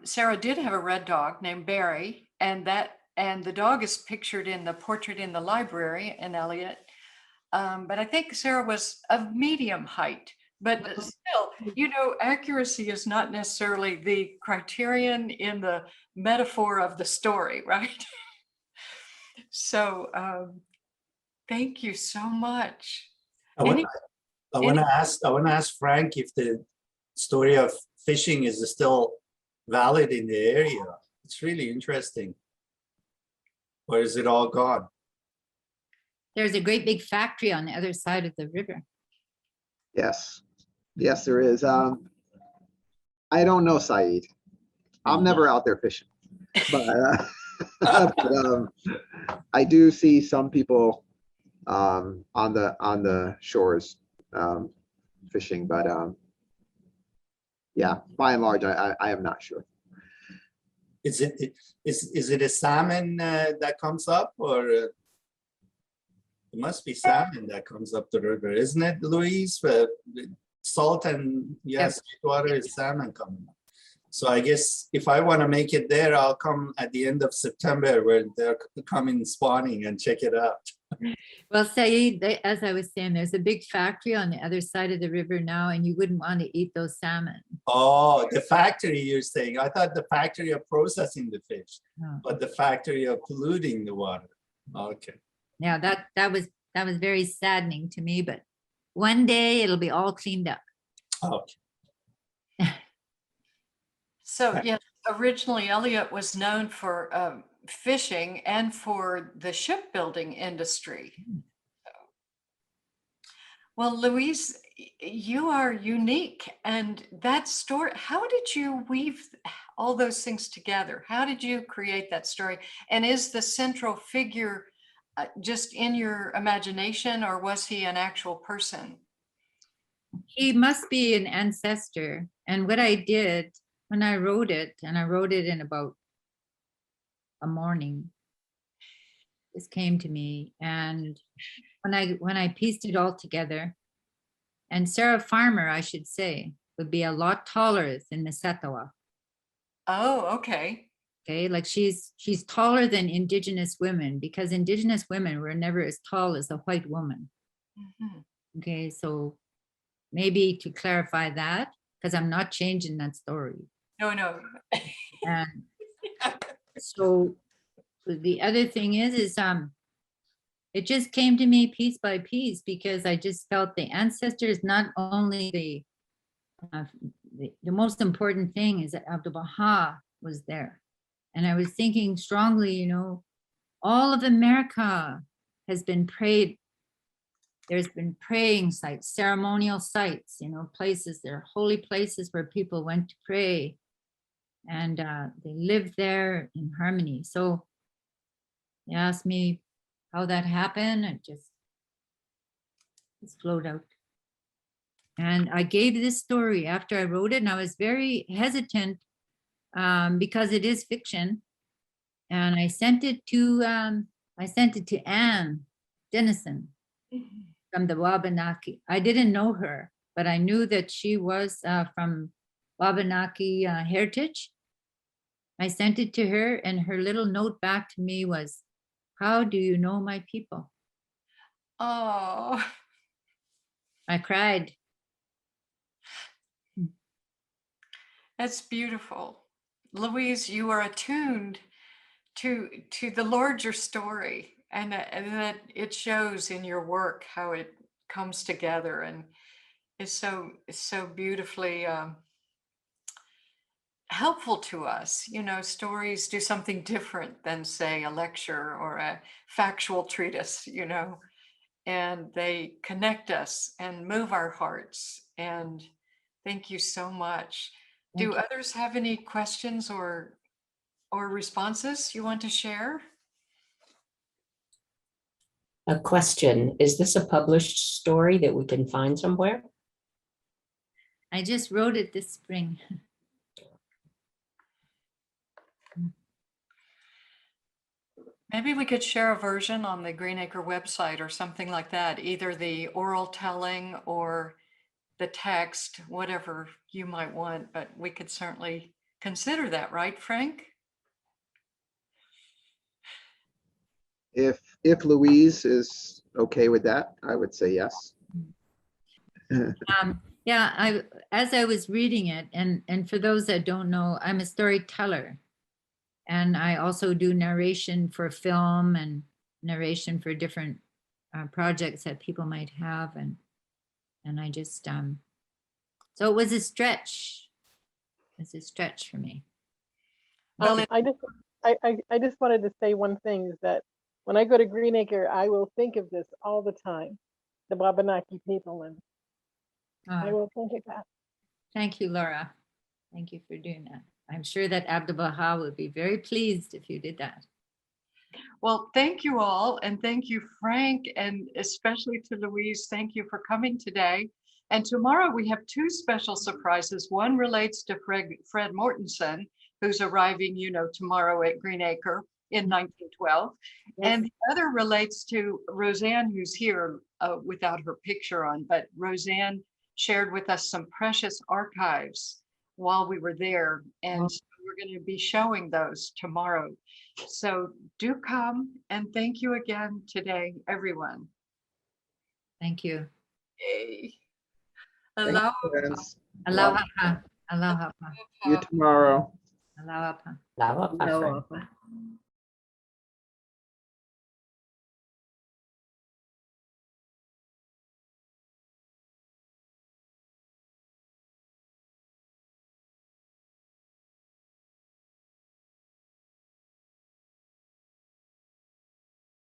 Sarah did have a red dog named Barry, and the dog is pictured in the portrait in the library in Elliott. But I think Sarah was of medium height. But still, you know, accuracy is not necessarily the criterion in the metaphor of the story, right? So thank you so much. I want to ask Frank if the story of fishing is still valid in the area. It's really interesting. Or is it all gone? There's a great big factory on the other side of the river. Yes. Yes, there is. I don't know, Saeed. I'm never out there fishing. But, I do see some people on the shores fishing, but yeah, by and large, I am not sure. Is it a salmon that comes up, or it must be salmon that comes up the river, isn't it, Louise? Salt and yes, water is salmon coming up. So I guess if I want to make it there, I'll come at the end of September when they're coming spawning and check it out. Well, Saeed, as I was saying, there's a big factory on the other side of the river now, and you wouldn't want to eat those salmon. Oh, the factory you're saying. I thought the factory of processing the fish, but the factory of polluting the water. Okay. Yeah, that was very saddening to me, but one day it'll be all cleaned up. Okay. So yes, originally Elliott was known for fishing and for the shipbuilding industry. Well, Louise, you are unique, and that story, how did you weave all those things together? How did you create that story? And is the central figure just in your imagination, or was he an actual person? He must be an ancestor. And what I did, when I wrote it, and I wrote it in about a morning, this came to me, and when I pieced it all together, and Sarah Farmer, I should say, would be a lot taller than Miss Satawa. Oh, okay. Okay, like she's taller than Indigenous women, because Indigenous women were never as tall as a white woman. Mhm. Okay, so maybe to clarify that, because I'm not changing that story. No, no. And so the other thing is it just came to me piece by piece, because I just felt the ancestors, not only the most important thing is that Abdu'l-Bahá was there. And I was thinking strongly, you know, all of America has been prayed. There's been praying sites, ceremonial sites, you know, places, they're holy places where people went to pray, and they lived there in harmony. So they asked me how that happened. It just flowed out. And I gave this story after I wrote it, and I was very hesitant because it is fiction. And I sent it to Anne Dennison from the Wabanaki. I didn't know her, but I knew that she was from Wabanaki heritage. I sent it to her, and her little note back to me was, "How do you know my people?" Oh, I cried. that's beautiful. Louise, you are attuned to the larger story, and that it shows in your work how it comes together and is so beautifully helpful to us. You know, stories do something different than, say, a lecture or a factual treatise, you know, and they connect us and move our hearts. And thank you so much. Thank Do you. others have any questions or responses you want to share? A question, is this a published story that we can find somewhere? I just wrote it this spring. Maybe we could share a version on the Greenacre website or something like that, either the oral telling or the text, whatever you might want, but we could certainly consider that, right, Frank? If Louise is okay with that, I would say yes. Yeah, as I was reading it, and for those that don't know, I'm a storyteller, and I also do narration for film and narration for different projects that people might have, and I just so it was a stretch. It's a stretch for me. Well, I just wanted to say one thing, is that when I go to Greenacre, I will think of this all the time, the Wabanaki people, and I will think of that. Thank you, Laura. Thank you for doing that. I'm sure that Abdu'l-Bahá would be very pleased if you did that. well, thank you all, and thank you, Frank, and especially to Louise. Thank you for coming today. And tomorrow we have two special surprises. One relates to Fred Mortensen, who's arriving, you know, tomorrow at Greenacre in 1912. Yes. And the other relates to Roseanne, who's here without her picture on, but Roseanne shared with us some precious archives while we were there. And so we're going to be showing those tomorrow. So do come, and thank you again today, everyone. Thank you. Yay. Thank Aloha. you, friends. Aloha. Aloha. See you tomorrow. Aloha. Aloha, my friend. Aloha.